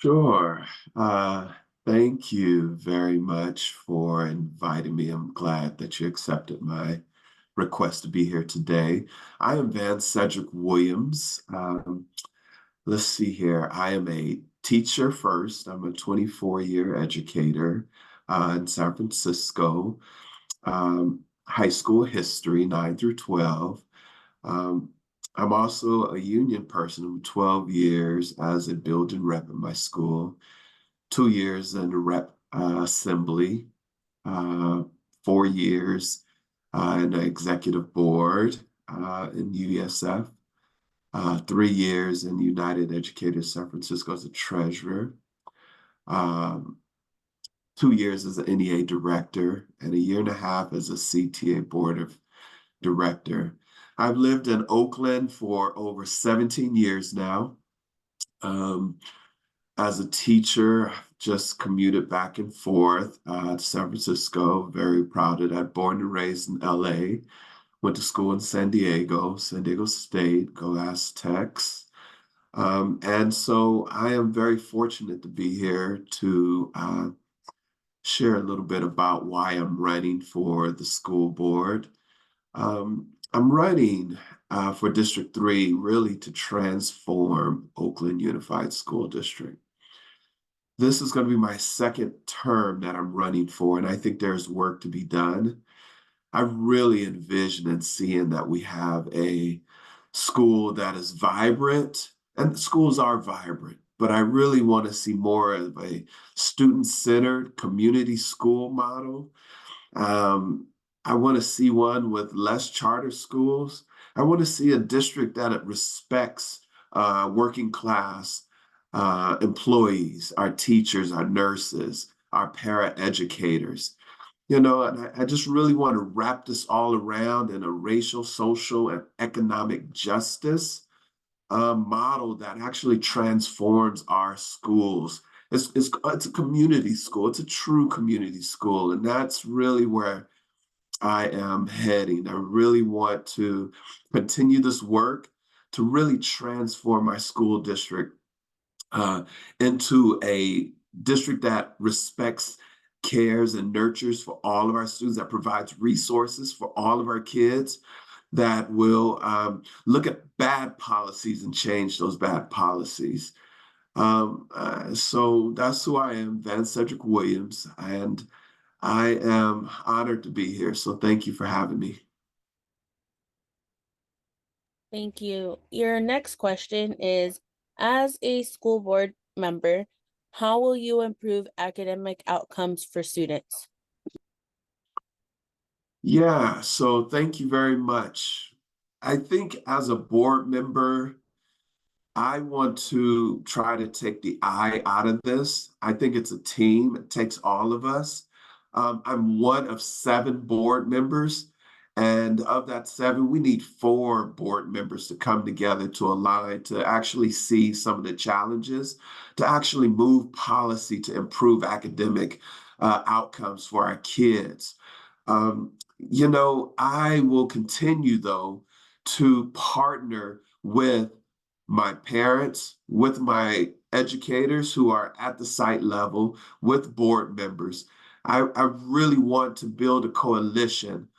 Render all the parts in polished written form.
Sure. Thank you very much for inviting me. I'm glad that you accepted my request to be here today. I am VanCedric Williams. Let's see here. I am a teacher first. I'm a 24-year educator in San Francisco, high school history, 9 through 12. Um, I'm also a union person with 12 years as a building rep in my school. 2 years in the rep assembly, uh, 4 years in the executive board in UESF, 3 years in United Educators San Francisco as a treasurer, um, 2 years as an NEA director, and a year and a half as a CTA board of director. I've lived in Oakland for over 17 years now. Um, As a teacher, I've just commuted back and forth to San Francisco. Very proud of that. Born and raised in LA. Went to school in San Diego State, go Aztecs. And so I am very fortunate to be here to share a little bit about why I'm running for the school board. I'm running for District 3 really to transform Oakland Unified School District. This is going to be my second term that I'm running for, and I think there's work to be done. I really envision and seeing that we have a school that is vibrant, and schools are vibrant, but I really want to see more of a student-centered community school model. Um, I want to see one with less charter schools. I want to see a district that it respects working class employees, our teachers, our nurses, our para-educators. And I just really want to wrap this all around in a racial, social, and economic justice model that actually transforms our schools. It's a community school. It's a true community school. And that's really where I am heading. I really want to continue this work to really transform my school district uh, into a district that respects, cares, and nurtures for all of our students, that provides resources for all of our kids, that will look at bad policies and change those bad policies. So that's who I am, VanCedric Williams, and I am honored to be here. So thank you for having me. Thank you. Your next question is, as a school board member, how will you improve academic outcomes for students? Yeah, so thank you very much. I think as a board member, I want to try to take the I out of this. I think it's a team. It takes all of us. I'm one of 7 board members, and of that 7, we need 4 board members to come together to align, to actually see some of the challenges, to actually move policy to improve academic outcomes for our kids. I will continue, though, to partner with my parents, with my educators who are at the site level, with board members. I really want to build a coalition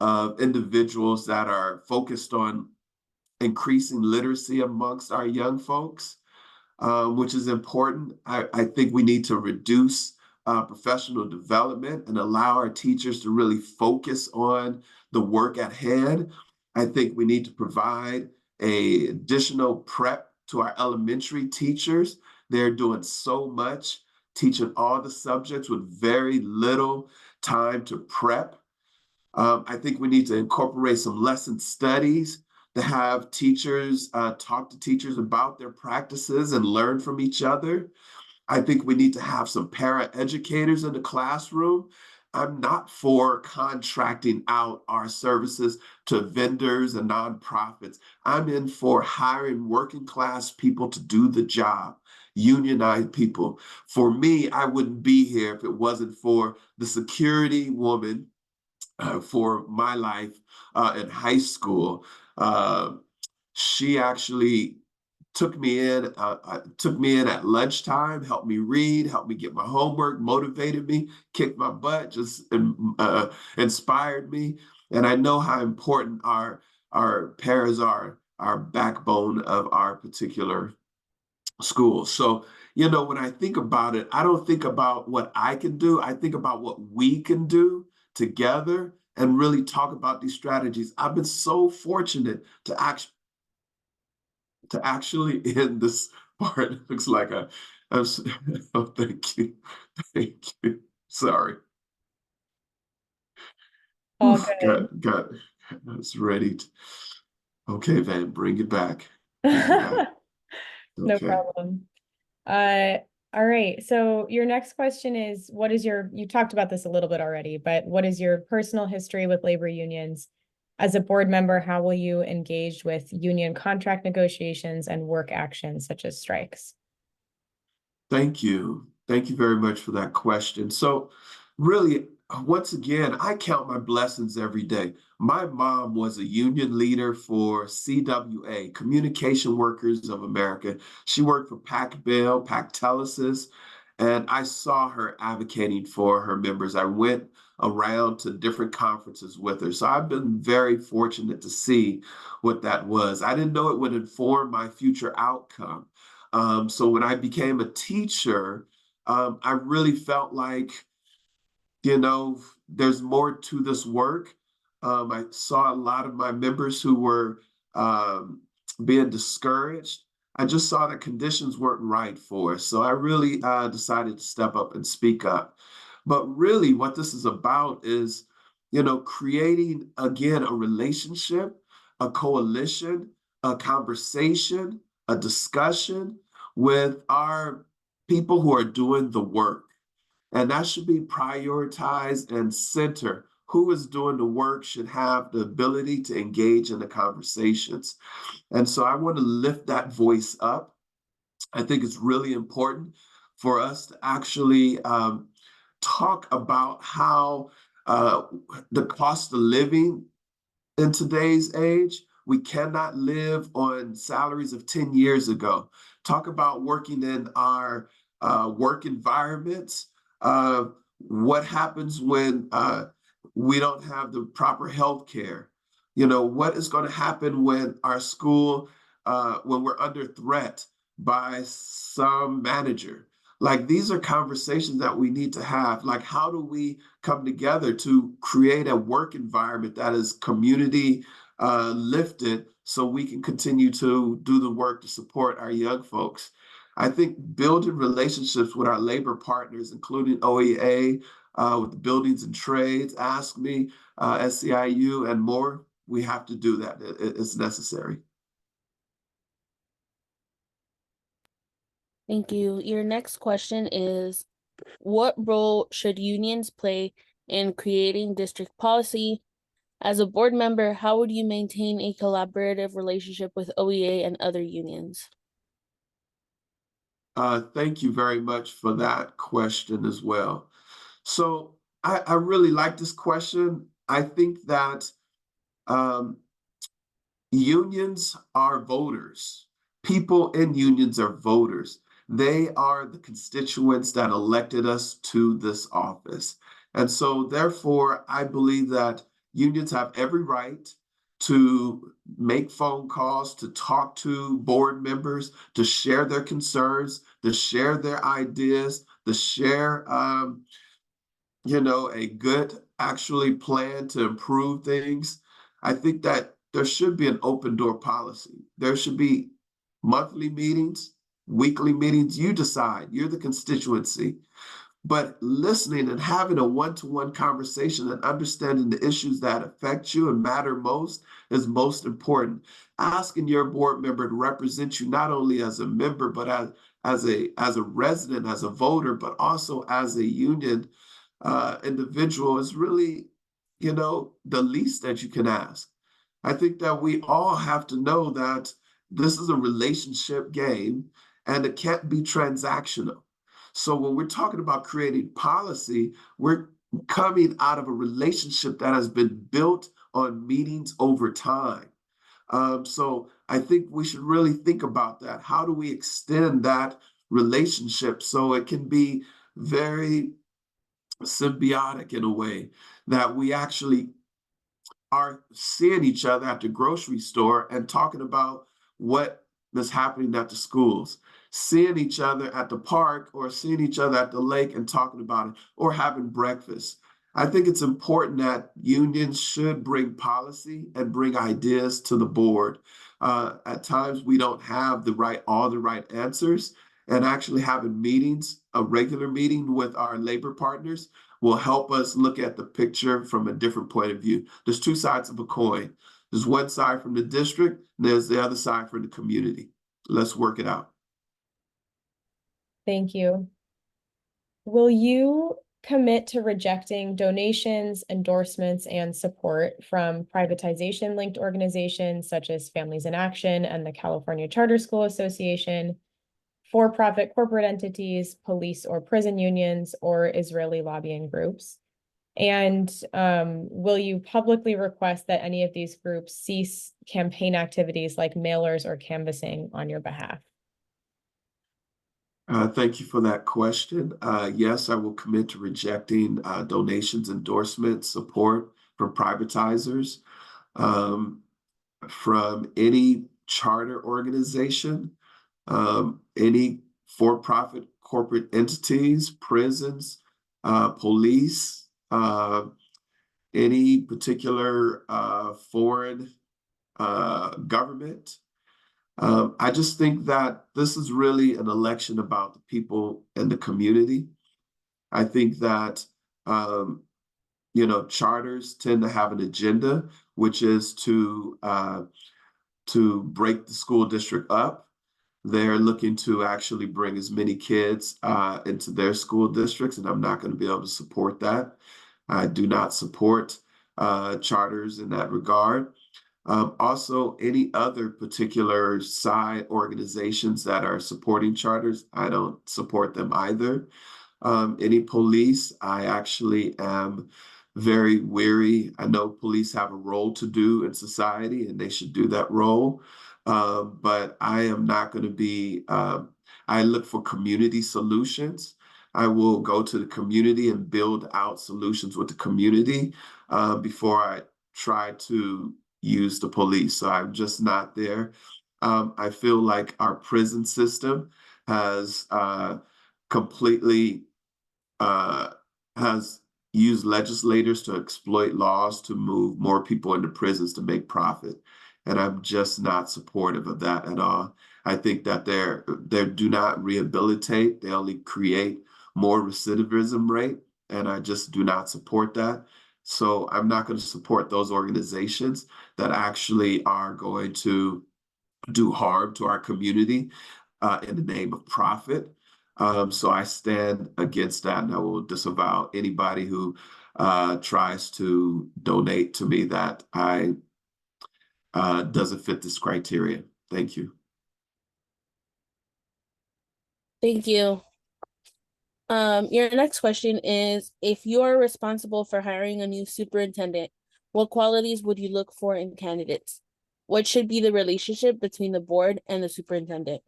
of individuals that are focused on increasing literacy amongst our young folks, which is important. I think we need to reduce professional development and allow our teachers to really focus on the work at hand. I think we need to provide a additional prep to our elementary teachers. They're doing so much, teaching all the subjects with very little time to prep. I think we need to incorporate some lesson studies to have teachers talk to teachers about their practices and learn from each other. I think we need to have some para educators in the classroom. I'm not for contracting out our services to vendors and nonprofits. I'm in for hiring working class people to do the job, unionized people. For me, I wouldn't be here if it wasn't for the security woman for my life in high school. Uh, she actually took me in at lunchtime, helped me read, helped me get my homework, motivated me, kicked my butt, just inspired me. And I know how important our parents are, our backbone of our particular school. So, when I think about it, I don't think about what I can do. I think about what we can do together and really talk about these strategies. I've been so fortunate to actually end this part. It looks like I'm oh, thank you. Thank you. Sorry. All Oof, good. I was ready to, okay, Van, bring it back. Bring it back. No Okay. problem. Uh, all right. So your next question is, you talked about this a little bit already, but what is your personal history with labor unions? As a board member, how will you engage with union contract negotiations and work actions such as strikes? Thank you. Thank you very much for that question. So, really, once again, I count my blessings every day. My mom was a union leader for CWA, Communication Workers of America. She worked for Pac Bell, Pac Telesis, and I saw her advocating for her members. I went around to different conferences with her. So I've been very fortunate to see what that was. I didn't know it would inform my future outcome. So when I became a teacher, I really felt like, there's more to this work. I saw a lot of my members who were um, being discouraged. I just saw that conditions weren't right for us. So I really decided to step up and speak up. But really, what this is about is, creating again a relationship, a coalition, a conversation, a discussion with our people who are doing the work. And that should be prioritized and center. Who is doing the work should have the ability to engage in the conversations. And so I want to lift that voice up. I think it's really important for us to actually talk about how uh, the cost of living in today's age. We cannot live on salaries of 10 years ago. Talk about working in our work environments. Uh, what happens when we don't have the proper health care? What is going to happen when our school, when we're under threat by some manager? Like, these are conversations that we need to have. Like, how do we come together to create a work environment that is community lifted so we can continue to do the work to support our young folks? I think building relationships with our labor partners, including OEA, with the buildings and trades, ASK SCIU, and more, we have to do that. It's necessary. Thank you. Your next question is, what role should unions play in creating district policy? As a board member, how would you maintain a collaborative relationship with OEA and other unions? Thank you very much for that question as well. So I really like this question. I think that um, unions are voters. People in unions are voters. They are the constituents that elected us to this office. And so, therefore, I believe that unions have every right to make phone calls, to talk to board members, to share their concerns, to share their ideas, to share a good actually plan to improve things. I think that there should be an open door policy. There should be monthly meetings, weekly meetings. You decide, you're the constituency. But listening and having a one-to-one conversation and understanding the issues that affect you and matter most is most important. Asking your board member to represent you not only as a member, but as a resident, as a voter, but also as a union individual is really, the least that you can ask. I think that we all have to know that this is a relationship game and it can't be transactional. So when we're talking about creating policy, we're coming out of a relationship that has been built on meetings over time. So I think we should really think about that. How do we extend that relationship so it can be very symbiotic in a way that we actually are seeing each other at the grocery store and talking about what is happening at the schools, seeing each other at the park or seeing each other at the lake and talking about it, or having breakfast. I think it's important that unions should bring policy and bring ideas to the board. At times, we don't have all the right answers, and actually having meetings, a regular meeting with our labor partners, will help us look at the picture from a different point of view. There's two sides of a coin. There's one side from the district, and there's the other side from the community. Let's work it out. Thank you. Will you commit to rejecting donations, endorsements, and support from privatization-linked organizations such as Families in Action and the California Charter School Association, for-profit corporate entities, police or prison unions, or Israeli lobbying groups? And will you publicly request that any of these groups cease campaign activities like mailers or canvassing on your behalf? Thank you for that question. Yes, I will commit to rejecting donations, endorsements, support from privatizers, um, from any charter organization, any for-profit corporate entities, prisons, police, any particular foreign government. I just think that this is really an election about the people and the community. I think that charters tend to have an agenda, which is to break the school district up. They're looking to actually bring as many kids into their school districts, and I'm not going to be able to support that. I do not support charters in that regard. Also, any other particular side organizations that are supporting charters, I don't support them either. Any police, I actually am very weary. I know police have a role to do in society and they should do that role. But I am not going to be, I look for community solutions. I will go to the community and build out solutions with the community before I try to use the police. So I'm just not there. I feel like our prison system has completely uh, has used legislators to exploit laws to move more people into prisons to make profit. And I'm just not supportive of that at all. I think that they do not rehabilitate, they only create more recidivism rate. And I just do not support that. So I'm not going to support those organizations that actually are going to do harm to our community in the name of profit. So I stand against that, and I will disavow anybody who tries to donate to me that I doesn't fit this criteria. Thank you. Thank you. Your next question is, if you are responsible for hiring a new superintendent, what qualities would you look for in candidates? What should be the relationship between the board and the superintendent?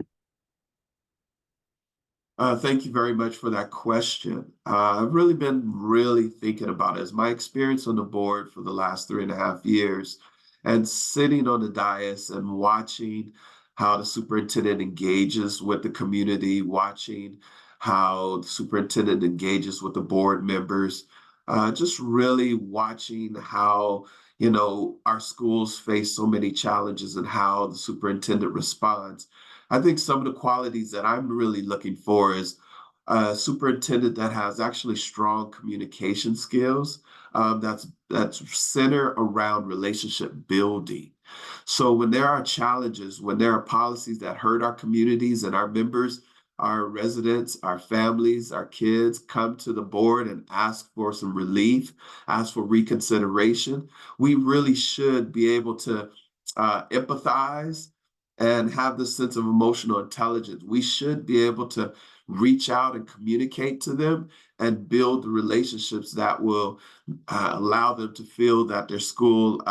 Thank you very much for that question. I've really been really thinking about it. As my experience on the board for the last 3.5 years, and sitting on the dais and watching how the superintendent engages with the community, watching how the superintendent engages with the board members, just really watching how, our schools face so many challenges and how the superintendent responds. I think some of the qualities that I'm really looking for is a superintendent that has actually strong communication skills, that's centered around relationship building. So when there are challenges, when there are policies that hurt our communities and our members, our residents, our families, our kids come to the board and ask for some relief, ask for reconsideration, we really should be able to empathize and have this sense of emotional intelligence. We should be able to reach out and communicate to them and build the relationships that will allow them to feel that their school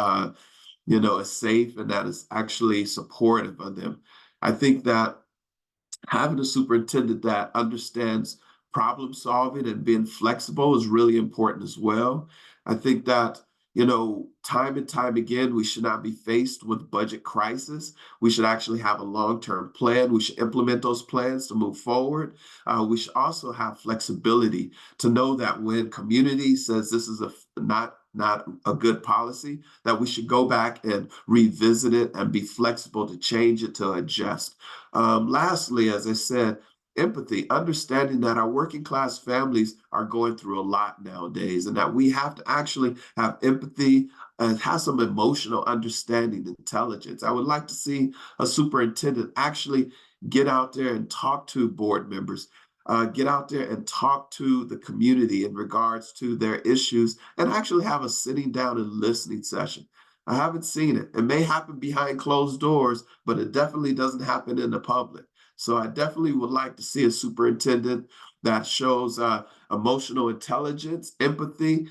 is safe and that is actually supportive of them. I think that having a superintendent that understands problem solving and being flexible is really important as well. I think that, time and time again, we should not be faced with budget crisis. We should actually have a long-term plan. We should implement those plans to move forward. We should also have flexibility to know that when community says this is not a good policy, that we should go back and revisit it and be flexible to change it, to adjust. Lastly, as I said, empathy, understanding that our working class families are going through a lot nowadays and that we have to actually have empathy and have some emotional understanding, intelligence. I would like to see a superintendent actually get out there and talk to board members, get out there and talk to the community in regards to their issues and actually have a sitting down and listening session. I haven't seen it. It may happen behind closed doors, but it definitely doesn't happen in the public. So I definitely would like to see a superintendent that shows emotional intelligence, empathy,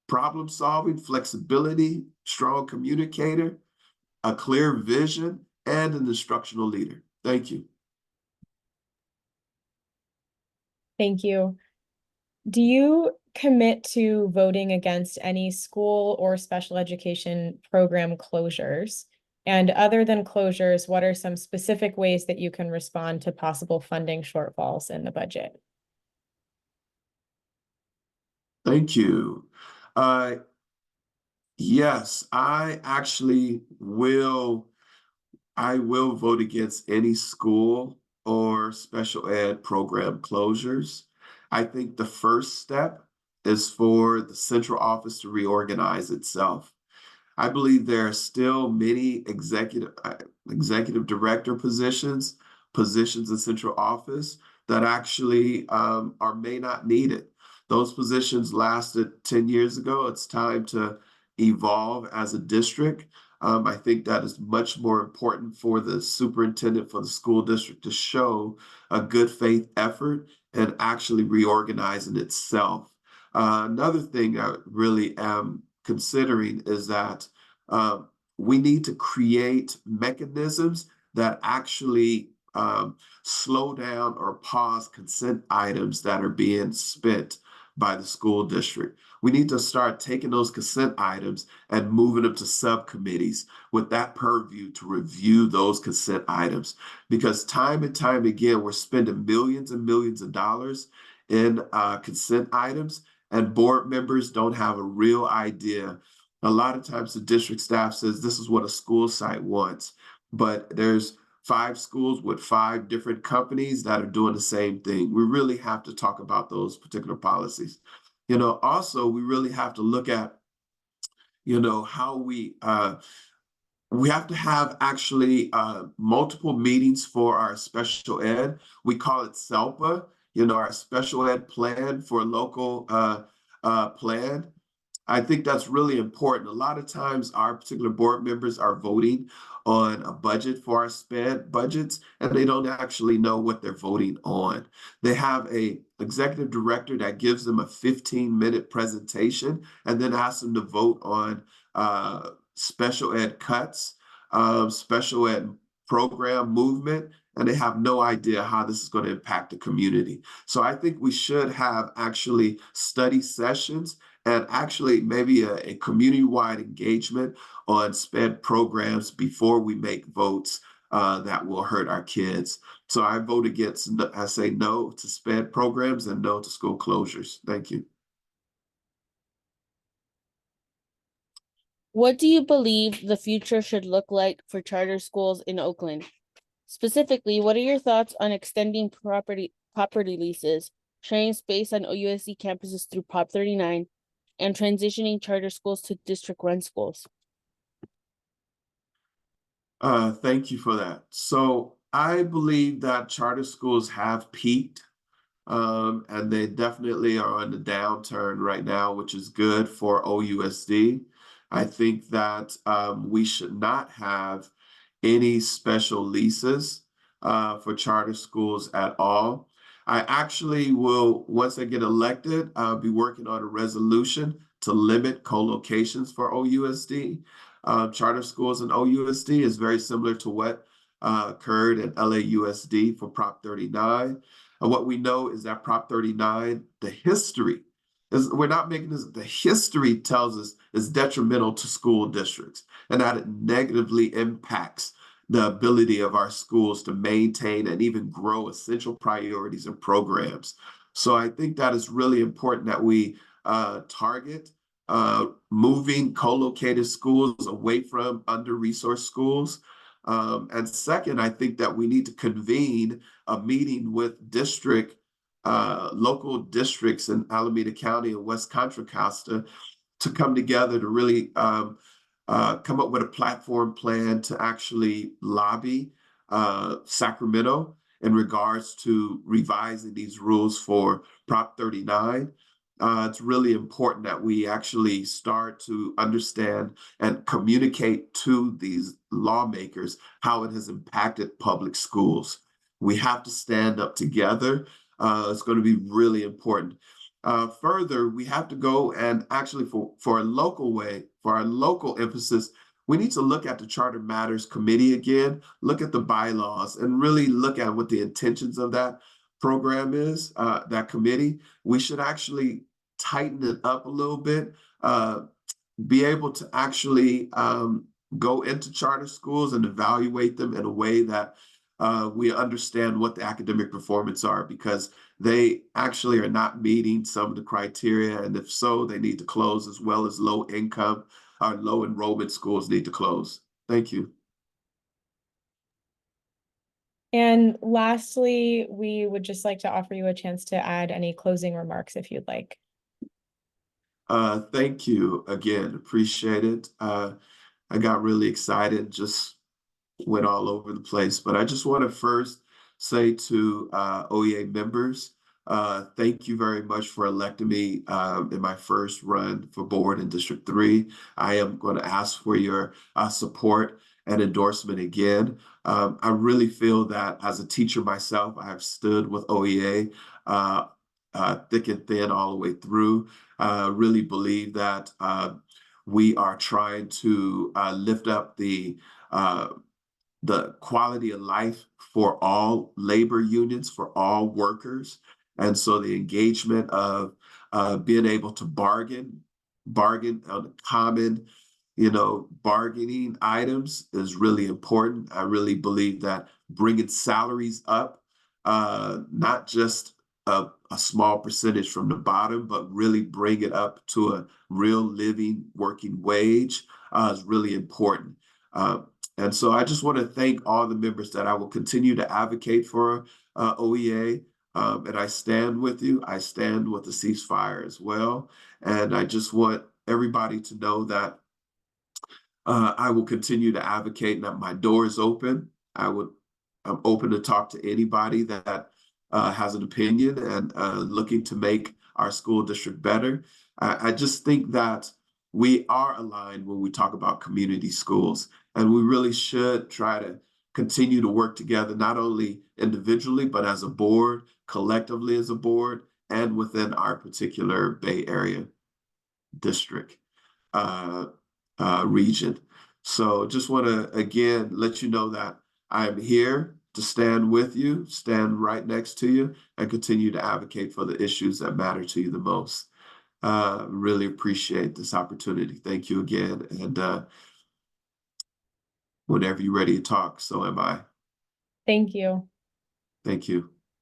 problem solving, flexibility, strong communicator, a clear vision, and an instructional leader. Thank you. Thank you. Do you commit to voting against any school or special education program closures? And other than closures, what are some specific ways that you can respond to possible funding shortfalls in the budget? Thank you. Uh, yes, I will vote against any school or special ed program closures. I think the first step is for the central office to reorganize itself. I believe there are still many executive director positions in central office that actually are may not need it. Those positions lasted 10 years ago. It's time to evolve as a district. I think that is much more important for the superintendent for the school district to show a good faith effort and actually reorganizing itself. Another thing I really am considering is that we need to create mechanisms that actually slow down or pause consent items that are being spent by the school district. We need to start taking those consent items and moving them to subcommittees with that purview to review those consent items. Because time and time again, we're spending millions and millions of dollars in consent items, and board members don't have a real idea. A lot of times the district staff says this is what a school site wants, but there's 5 schools with 5 different companies that are doing the same thing. We really have to talk about those particular policies. Also, we really have to look at, how we have to have actually multiple meetings for our special ed. We call it SELPA, our special ed plan for local plan. I think that's really important. A lot of times our particular board members are voting on a budget for our SPED budgets, and they don't actually know what they're voting on. They have a executive director that gives them a 15-minute presentation and then asks them to vote on special ed cuts, special ed program movement, and they have no idea how this is going to impact the community. So I think we should have actually study sessions and actually maybe a community-wide engagement on SPED programs before we make votes that will hurt our kids. So I say no to SPED programs and no to school closures. Thank you. What do you believe the future should look like for charter schools in Oakland? Specifically, what are your thoughts on extending property leases, sharing space on OUSD campuses through Prop 39, and transitioning charter schools to district-run schools? Thank you for that. So I believe that charter schools have peaked, and they definitely are on the downturn right now, which is good for OUSD. I think that we should not have any special leases for charter schools at all. I actually will, once I get elected, I'll be working on a resolution to limit co-locations for OUSD. charter schools and OUSD is very similar to what occurred at LAUSD for Prop 39. And what we know is that Prop 39, the history is, we're not making this, the history tells us is detrimental to school districts and that it negatively impacts the ability of our schools to maintain and even grow essential priorities and programs. So I think that is really important that we target moving co-located schools away from under-resourced schools. And second, I think that we need to convene a meeting with local districts in Alameda County and West Contra Costa to come together to really come up with a platform plan to actually lobby Sacramento in regards to revising these rules for Prop 39. It's really important that we actually start to understand and communicate to these lawmakers how it has impacted public schools. We have to stand up together. It's going to be really important. Further, we have to go and actually for our local emphasis, we need to look at the Charter Matters Committee again, look at the bylaws, and really look at what the intentions of that program is, that committee. We should actually tighten it up a little bit, be able to actually go into charter schools and evaluate them in a way that we understand what the academic performance are, because they actually are not meeting some of the criteria. And if so, they need to close, as well as low income or low enrollment schools need to close. Thank you. And lastly, we would just like to offer you a chance to add any closing remarks if you'd like. Thank you again. Appreciate it. I got really excited, just went all over the place. But I just want to first say to OEA members, thank you very much for electing me in my first run for board in District 3. I am going to ask for your support and endorsement again. I really feel that as a teacher myself, I have stood with OEA thick and thin all the way through. Really believe that we are trying to lift up the quality of life for all labor unions, for all workers. And so the engagement of being able to bargain on common, bargaining items is really important. I really believe that bringing salaries up, not just a small percentage from the bottom, but really bring it up to a real living working wage is really important. And so I just want to thank all the members that I will continue to advocate for OEA. And I stand with you. I stand with the ceasefire as well. And I just want everybody to know that I will continue to advocate and that my door is open. I'm open to talk to anybody that has an opinion and looking to make our school district better. I just think that we are aligned when we talk about community schools, and we really should try to continue to work together, not only individually, but as a board, collectively as a board, and within our particular Bay Area district region. So just want to, again, let you know that I'm here to stand with you, stand right next to you, and continue to advocate for the issues that matter to you the most. Really appreciate this opportunity. Thank you again. And whenever you're ready to talk, so am I. Thank you. Thank you.